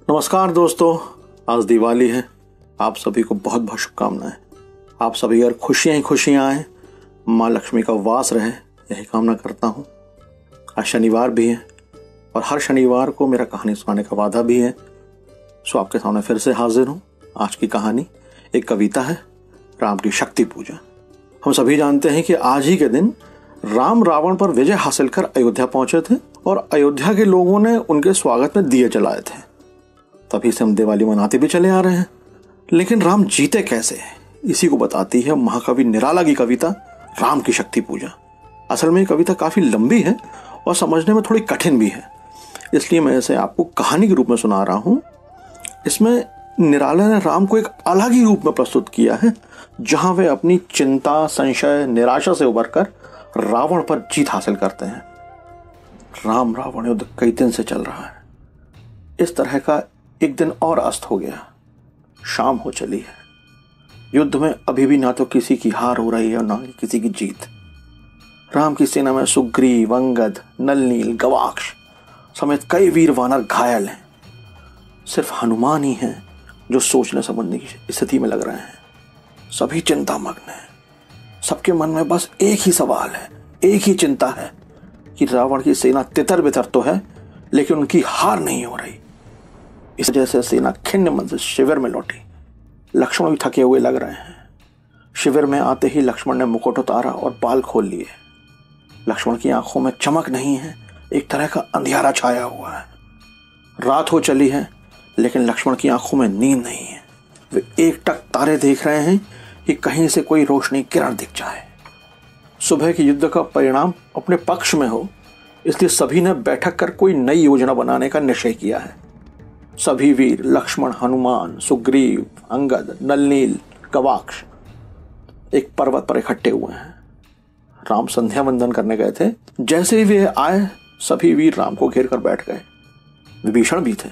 नमस्कार दोस्तों, आज दिवाली है। आप सभी को बहुत बहुत शुभकामनाएं। आप सभी यार खुशियां ही खुशियां आए, माँ लक्ष्मी का वास रहे, यही कामना करता हूँ। आज शनिवार भी है और हर शनिवार को मेरा कहानी सुनाने का वादा भी है। सो आपके सामने फिर से हाजिर हूँ। आज की कहानी एक कविता है, राम की शक्ति पूजा। हम सभी जानते हैं कि आज ही के दिन राम रावण पर विजय हासिल कर अयोध्या पहुंचे थे और अयोध्या के लोगों ने उनके स्वागत में दिए जलाए थे। तभी से हम दिवाली मनाते भी चले आ रहे हैं। लेकिन राम जीते कैसे, इसी को बताती है महाकवि निराला की कविता राम की शक्ति पूजा। असल में ये कविता काफी लंबी है और समझने में थोड़ी कठिन भी है, इसलिए मैं इसे आपको कहानी के रूप में सुना रहा हूं। इसमें निराला ने राम को एक अलग ही रूप में प्रस्तुत किया है, जहां वे अपनी चिंता, संशय, निराशा से उबरकर रावण पर जीत हासिल करते हैं। राम रावण युद्ध कई दिन से चल रहा है। इस तरह का एक दिन और अस्त हो गया, शाम हो चली है। युद्ध में अभी भी ना तो किसी की हार हो रही है और ना ही किसी की जीत। राम की सेना में सुग्रीव, अंगद, नलनील, गवाक्ष समेत कई वीर वानर घायल हैं। सिर्फ हनुमान ही हैं जो सोचने समझने की स्थिति में लग रहे हैं। सभी चिंतामग्न हैं। सबके मन में बस एक ही सवाल है, एक ही चिंता है कि रावण की सेना तितर बितर तो है, लेकिन उनकी हार नहीं हो रही। इस वजह से सेना खिन्न मन से शिविर में लौटी। लक्ष्मण भी थके हुए लग रहे हैं। शिविर में आते ही लक्ष्मण ने मुकुट उतारा और बाल खोल लिए। लक्ष्मण की आंखों में चमक नहीं है, एक तरह का अंधियारा छाया हुआ है। रात हो चली है, लेकिन लक्ष्मण की आंखों में नींद नहीं है। वे एकटक तारे देख रहे हैं कि कहीं से कोई रोशनी किरण दिख जाए। सुबह के युद्ध का परिणाम अपने पक्ष में हो, इसलिए सभी ने बैठक कर कोई नई योजना बनाने का निश्चय किया है। सभी वीर लक्ष्मण, हनुमान, सुग्रीव, अंगद, नलनील, गवाक्ष एक पर्वत पर इकट्ठे हुए हैं। राम संध्या वंदन करने गए थे। जैसे ही वे आए, सभी वीर राम को घेर कर बैठ गए। विभीषण भी थे।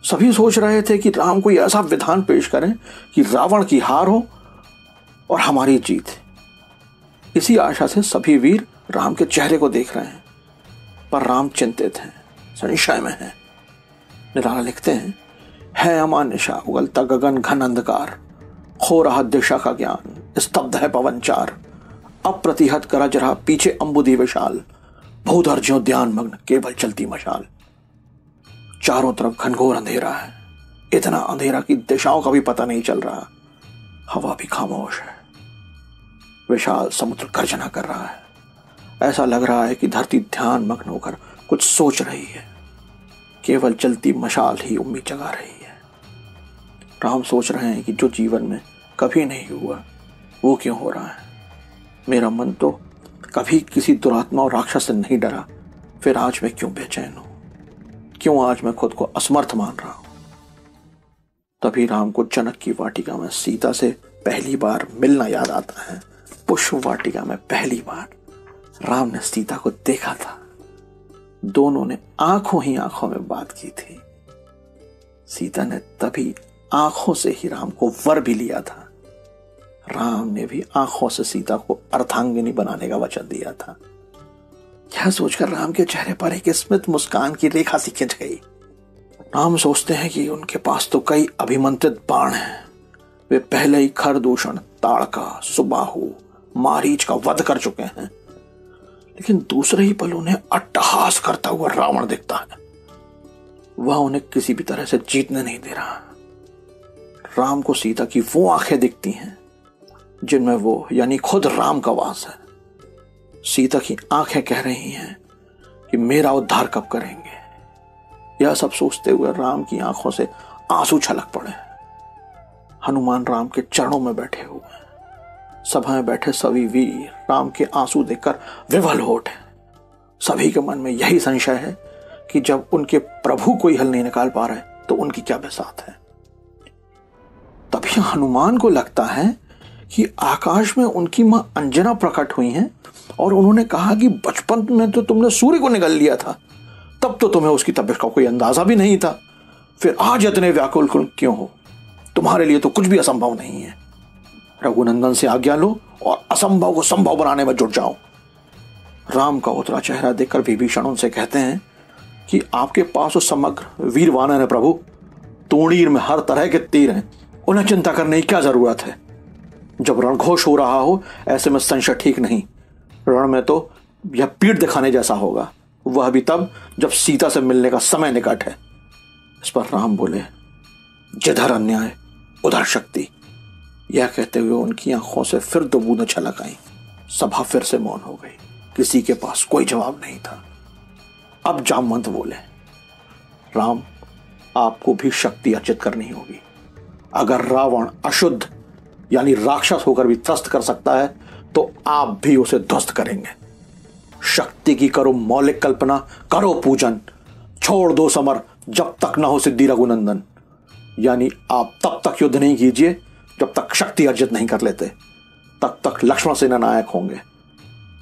सभी सोच रहे थे कि राम कोई ऐसा विधान पेश करें कि रावण की हार हो और हमारी जीत। इसी आशा से सभी वीर राम के चेहरे को देख रहे हैं, पर राम चिंतित हैं, संशय में हैं। निराला लिखते हैं, है अमानिशा उगलता गगन घन अंधकार, खो रहा दिशा का ज्ञान, स्तब्ध है पवनचार, अप्रतिहत गरज रहा पीछे अंबुदी विशाल, भूधर ज्यों ध्यान मग्न केवल चलती मशाल। चारों तरफ घनघोर अंधेरा है, इतना अंधेरा कि दिशाओं का भी पता नहीं चल रहा। हवा भी खामोश है। विशाल समुद्र गर्जना कर रहा है। ऐसा लग रहा है कि धरती ध्यान मग्न होकर कुछ सोच रही है। केवल चलती मशाल ही उम्मीद जगा रही है। राम सोच रहे हैं कि जो जीवन में कभी नहीं हुआ वो क्यों हो रहा है। मेरा मन तो कभी किसी दुरात्मा और राक्षस से नहीं डरा, फिर आज मैं क्यों बेचैन हूं? क्यों आज मैं खुद को असमर्थ मान रहा हूं? तभी राम को जनक की वाटिका में सीता से पहली बार मिलना याद आता है। पुष्प वाटिका में पहली बार राम ने सीता को देखा था। दोनों ने आंखों ही आंखों में बात की थी। सीता ने तभी आंखों से ही राम को वर भी लिया था। राम ने भी आंखों से सीता को अर्धांगिनी बनाने का वचन दिया था। यह सोचकर राम के चेहरे पर एक स्मित मुस्कान की रेखा सी खिंच गई। राम सोचते हैं कि उनके पास तो कई अभिमंत्रित बाण हैं। वे पहले ही खरदूषण, ताड़का, सुबाहु, मारीच का वध कर चुके हैं, लेकिन दूसरे ही पल उन्हें अट्टहास करता हुआ रावण दिखता है। वह उन्हें किसी भी तरह से जीतने नहीं दे रहा। राम को सीता की वो आंखें दिखती हैं जिनमें वो यानी खुद राम का वास है। सीता की आंखें कह रही हैं कि मेरा उद्धार कब करेंगे। यह सब सोचते हुए राम की आंखों से आंसू छलक पड़े। हनुमान राम के चरणों में बैठे हुए हैं। सभा में बैठे सभी वीर राम के आंसू देखकर विवल हो उठे। सभी के मन में यही संशय है कि जब उनके प्रभु कोई हल नहीं निकाल पा रहे तो उनकी क्या बिसात है। कि हनुमान को लगता है कि आकाश में उनकी मां अंजना प्रकट हुई हैं और उन्होंने कहा कि बचपन में तो तुमने सूर्य को निगल लिया था, तब तो तुम्हें उसकी तबीयत का कोई अंदाजा भी नहीं था, फिर आज इतने व्याकुल क्यों हो? तुम्हारे लिए तो कुछ भी असंभव नहीं है। रघुनंदन से आज्ञा लो और असंभव को संभव बनाने में जुट जाओ। राम का उतरा चेहरा देखकर विभीषण उनसे कहते हैं कि आपके पास तो समग्र वीर वानर है प्रभु, तोड़ीर में हर तरह के तीर हैं, उन्हें चिंता करने की क्या जरूरत है? जब रणघोष हो रहा हो ऐसे में संशय ठीक नहीं। रण में तो यह पीठ दिखाने जैसा होगा, वह भी तब जब सीता से मिलने का समय निकट है। इस पर राम बोले, जिधर अन्याय उधर शक्ति। यह कहते हुए उनकी आंखों से फिर दो बूंदें छलक आई। सभा फिर से मौन हो गई, किसी के पास कोई जवाब नहीं था। अब जामवंत बोले, राम, आपको भी शक्ति अर्जित करनी होगी। अगर रावण अशुद्ध यानी राक्षस होकर भी त्रस्त कर सकता है तो आप भी उसे ध्वस्त करेंगे। शक्ति की करो मौलिक कल्पना, करो पूजन, छोड़ दो समर जब तक ना हो सिद्धि रघुनंदन। यानी आप तब तक युद्ध नहीं कीजिए जब तक शक्ति अर्जित नहीं कर लेते, तब तक लक्ष्मण सेना नायक होंगे।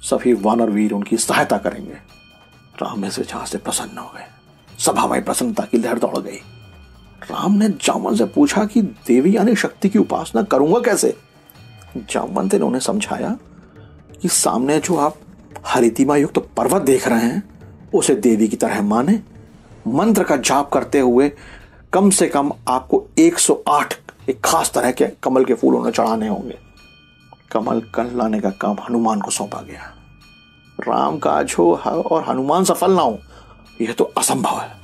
सभी वानर वीर उनकी सहायता करेंगे। राम इस विचार से प्रसन्न हो गए। सभा में प्रसन्नता की लहर दौड़ गई। राम ने जामवंत से पूछा कि देवी यानी शक्ति की उपासना करूंगा कैसे? जामवंत ने उन्हें समझाया कि सामने जो आप हरितिमा युक्त पर्वत देख रहे हैं उसे देवी की तरह माने। मंत्र का जाप करते हुए कम से कम आपको 108 एक खास तरह के कमल के फूल उन्हें चढ़ाने होंगे। कमल कल लाने का काम हनुमान को सौंपा गया। राम काज हो और हनुमान सफल ना हो, यह तो असंभव है।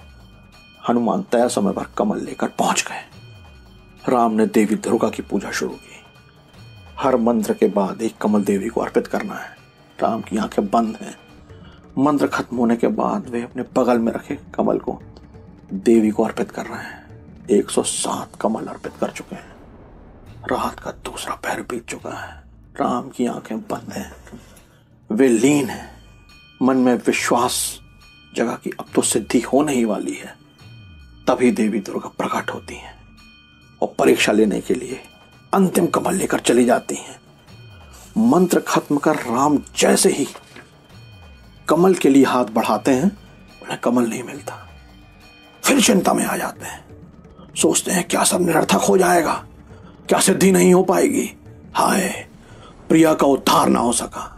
हनुमान तय समय पर कमल लेकर पहुंच गए। राम ने देवी दुर्गा की पूजा शुरू की। हर मंत्र के बाद एक कमल देवी को अर्पित करना है। राम की आंखें बंद हैं। मंत्र खत्म होने के बाद वे अपने बगल में रखे कमल को देवी को अर्पित कर रहे हैं। 107 कमल अर्पित कर चुके हैं। रात का दूसरा पहर बीत चुका है। राम की आंखें बंद हैं, वे लीन हैं। मन में विश्वास जगह की अब तो सिद्धि होने ही वाली है। तभी देवी दुर्गा प्रकट होती हैं और परीक्षा लेने के लिए अंतिम कमल लेकर चली जाती हैं। मंत्र खत्म कर राम जैसे ही कमल के लिए हाथ बढ़ाते हैं, उन्हें कमल नहीं मिलता। फिर चिंता में आ जाते हैं। सोचते हैं क्या सब निरर्थक हो जाएगा, क्या सिद्धि नहीं हो पाएगी। हाय, प्रिया का उद्धार ना हो सका।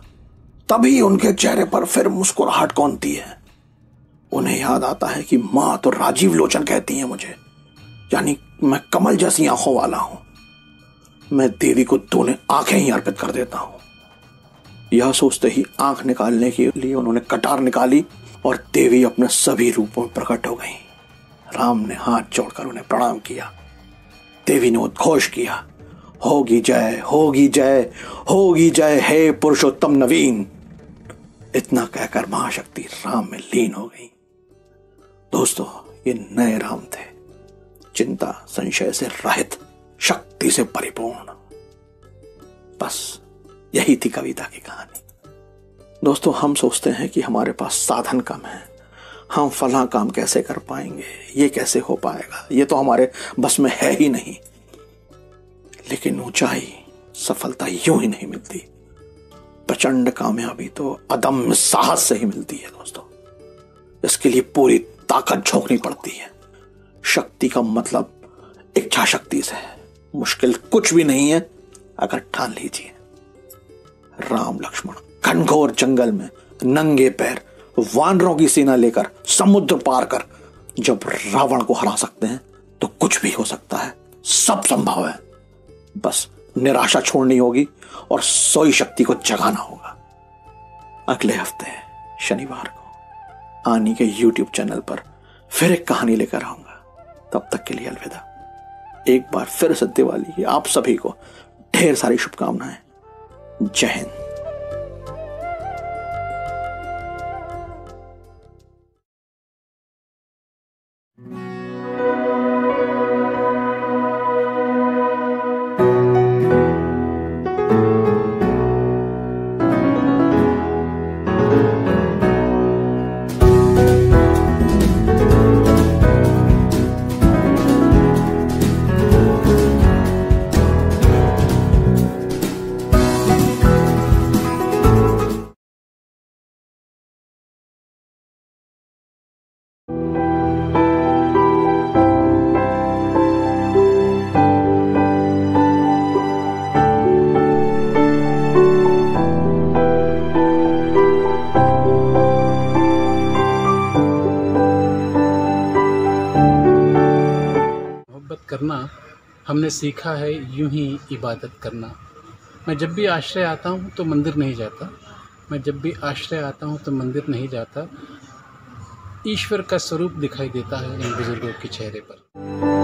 तभी उनके चेहरे पर फिर मुस्कुराहट कौनती है। उन्हें याद आता है कि मां तो राजीव लोचन कहती है मुझे, यानी मैं कमल जैसी आंखों वाला हूं। मैं देवी को दोनों आंखें ही अर्पित कर देता हूं। यह सोचते ही आंख निकालने के लिए उन्होंने कटार निकाली और देवी अपने सभी रूपों में प्रकट हो गई। राम ने हाथ जोड़कर उन्हें प्रणाम किया। देवी ने उद्घोष किया, होगी जय, होगी जय, होगी जय, हे पुरुषोत्तम नवीन। इतना कहकर महाशक्ति राम में लीन हो गई। दोस्तों, ये नए राम थे, चिंता संशय से रहित, शक्ति से परिपूर्ण। बस यही थी कविता की कहानी। दोस्तों, हम सोचते हैं कि हमारे पास साधन कम है, हम फला काम कैसे कर पाएंगे, ये कैसे हो पाएगा, ये तो हमारे बस में है ही नहीं। लेकिन ऊंचाई, सफलता यूं ही नहीं मिलती। प्रचंड कामयाबी तो अदम्य साहस से ही मिलती है दोस्तों। इसके लिए पूरी ताकत झोंकनी पड़ती है। शक्ति का मतलब इच्छा शक्ति से है। मुश्किल कुछ भी नहीं है अगर ठान लीजिए। राम लक्ष्मण घनघोर जंगल में नंगे पैर वानरों की सेना लेकर समुद्र पार कर जब रावण को हरा सकते हैं तो कुछ भी हो सकता है, सब संभव है। बस निराशा छोड़नी होगी और सोई शक्ति को जगाना होगा। अगले हफ्ते शनिवार को आनी के YouTube चैनल पर फिर एक कहानी लेकर आऊंगा। तब तक के लिए अलविदा। एक बार फिर से दिवाली की आप सभी को ढेर सारी शुभकामनाएं। जय हिंद। हमने सीखा है यूं ही इबादत करना। मैं जब भी आश्रय आता हूँ तो मंदिर नहीं जाता, मैं जब भी आश्रय आता हूँ तो मंदिर नहीं जाता। ईश्वर का स्वरूप दिखाई देता है इन बुज़ुर्गों के चेहरे पर।